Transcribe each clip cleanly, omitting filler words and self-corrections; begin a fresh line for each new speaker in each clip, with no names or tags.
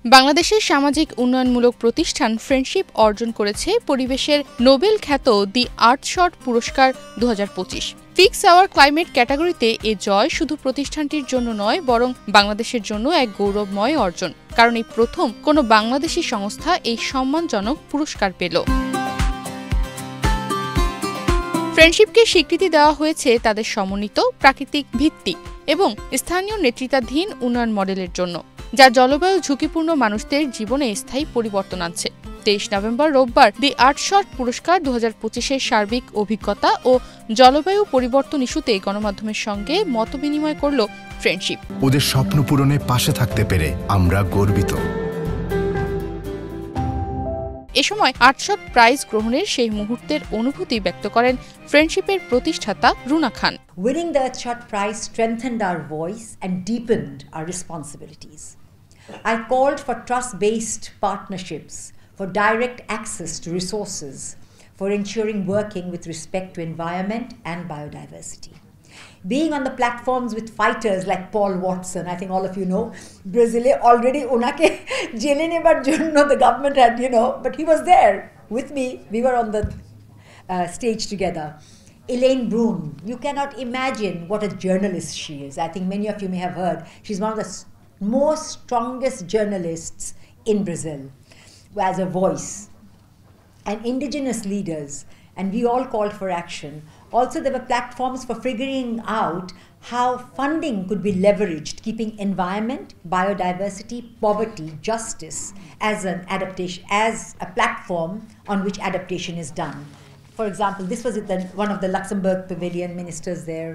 বাংলাদেশের সামাজিক উন্নয়নমূলক প্রতিষ্ঠান ফ্রেন্ডশিপ অর্জন করেছে পরিবেশের নোবেল খ্যাত দি আর্থশট পুরস্কার 2025। ফিক্স আওয়ার ক্লাইমেট ক্যাটাগরিতে এ জয় শুধু প্রতিষ্ঠানটির জন্য নয়, বরং বাংলাদেশের জন্য এক গৌরবময় অর্জন, কারণ এই প্রথম কোনো বাংলাদেশি সংস্থা এই সম্মানজনক পুরস্কার পেল। ফ্রেন্ডশিপকে স্বীকৃতি দেওয়া হয়েছে তাদের সমন্বিত প্রাকৃতিক ভিত্তি এবং স্থানীয় নেতৃত্বাধীন উন্নয়ন মডেলের জন্য, যা জলবায়ু ঝুঁকিপূর্ণ মানুষদের জীবনে স্থায়ী পরিবর্তন আনছে। 23 নভেম্বর রোববার দি আর্থশট পুরস্কার 2025-এর সার্বিক অভিজ্ঞতা ও জলবায়ু পরিবর্তন ইস্যুতে গণমাধ্যমের সঙ্গে মতবিনিময় করল ফ্রেন্ডশিপ।
ওদের স্বপ্ন পূরণে পাশে থাকতে পেরে আমরা গর্বিত।
এ সময় আর্থশট প্রাইজ গ্রহণের সেই মুহূর্তের অনুভূতি ব্যক্ত করেন ফ্রেন্ডশিপের প্রতিষ্ঠাতা রুনা খান।
Winning the Earthshot Prize strengthened our voice and deepened our responsibilities. I called for trust-based partnerships, for direct access to resources, for ensuring working with respect to environment and biodiversity. Being on the platforms with fighters like Paul Watson, I think all of you know, Brazil already unake jele nebar jonno the government had, but he was there with me. We were on the stage together. Elaine Brun, you cannot imagine what a journalist she is. I think many of you may have heard. She's one of the most strongest journalists in Brazil, who has a voice. And indigenous leaders, and we all called for action. Also, there were platforms for figuring out how funding could be leveraged, keeping environment, biodiversity, poverty, justice as an adaptation, as a platform on which adaptation is done. For example, this was one of the Luxembourg Pavilion ministers there.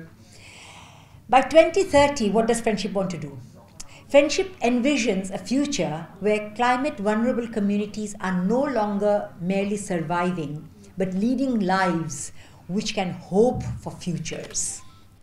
By 2030, what does Friendship want to do? Friendship envisions a future where climate vulnerable communities are no longer merely surviving, but leading lives which can hope for futures.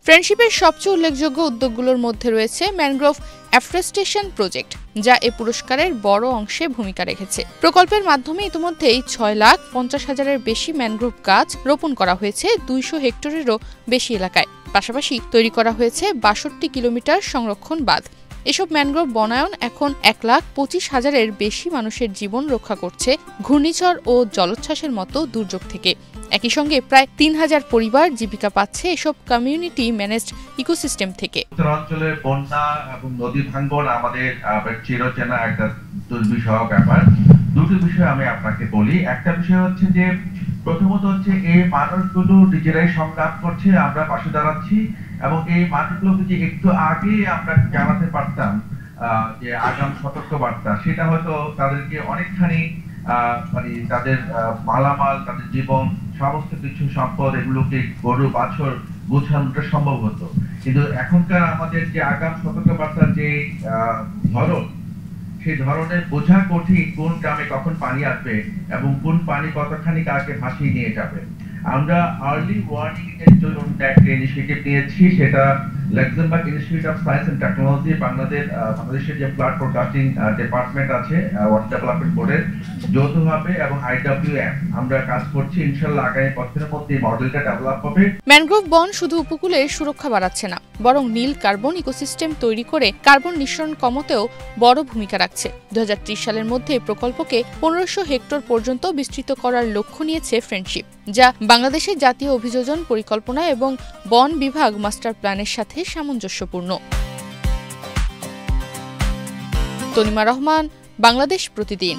ফ্রেন্ডশিপের সবচেয়ে উল্লেখযোগ্য উদ্যোগগুলোর মধ্যে রয়েছে mangrove afforestation project, যা এ পুরস্কারের বড় অংশে ভূমিকা রেখেছে। প্রকল্পের মাধ্যমে ইতিমধ্যেই 6,50,000-এর বেশি ম্যানগ্রোভ গাছ রোপণ করা হয়েছে 200 হেক্টরেরও বেশি এলাকায়। পাশাপাশি তৈরি করা হয়েছে 62 কিলোমিটার সংরক্ষণ বাঁধ। এসব ম্যানগ্রোভ বনায়ন এখন 1,25,000-এর বেশি মানুষের জীবন রক্ষা করছে ঘূর্ণিঝড় ও জলোচ্ছ্বাসের মতো দুর্যোগ থেকে। একই সঙ্গে প্রায় 3,000 পরিবার জীবিকা পাচ্ছে এসব কমিউনিটি ম্যানেজড ইকোসিস্টেম থেকে।
উত্তরাঞ্চলের বন্যা এবং নদী ভাঙ্গন আমাদের চিরচেনা একটা দুর্বিষহ ব্যাপার। দুটো বিষয় আমি আপনাকে বলি। একটা বিষয় হচ্ছে যে প্রথমত হচ্ছে এই মানুষগুলো নিজেরাই সংগ্রাম করছে, আমরা পাশে দাঁড়াচ্ছি, এবং এই মানুষগুলোকে যে একটু আগে আমরা জানাতে পারতাম যে আগাম সতর্কবার্তা, সেটা হয়তো তাদেরকে অনেকখানি মানে তাদের মালামাল, তাদের জীবন, সমস্ত কিছু সম্পদ, এগুলোকে গরু বাছর গোছানোটা সম্ভব হতো। কিন্তু এখনকার আমাদের যে আগাম সতর্কবার্তার যে ধরন, সেই ধরনের বোঝা কঠিন কোন গ্রামে কখন পানি আসবে এবং কোন পানি কতখানি কাকে ভাসিয়ে নিয়ে যাবে। আমরা আর্লি ওয়ার্নিং এর জন্য একটা ইনিশিয়েটিভ নিয়েছি, সেটা Luxembourg institute of science and technology, বাংলাদেশের যে ফ্লাড ফোরকাস্টিং ডিপার্টমেন্ট আছে ওয়াটার ডেভেলপমেন্ট বোর্ডের যৌথভাবে, এবং IWM আমরা কাজ করছি। ইনশাআল্লাহ আগামী বছরের মধ্যে মডেলটা ডেভেলপ হবে।
ম্যানগ্রোভ বন শুধু উপকূলের সুরক্ষা বাড়াচ্ছে না, বরং নীল কার্বন ইকোসিস্টেম তৈরি করে কার্বন নিঃসরণ কমাতেও বড় ভূমিকা রাখছে। 2030 সালের মধ্যে প্রকল্পকে 1500 হেক্টর পর্যন্ত বিস্তৃত করার লক্ষ্য নিয়েছে ফ্রেন্ডশিপ, যা বাংলাদেশের জাতীয় অভিযোজন পরিকল্পনা এবং বন বিভাগ মাস্টার প্ল্যানের সাথে সামঞ্জস্যপূর্ণ। তনিমা রহমান, বাংলাদেশ প্রতিদিন।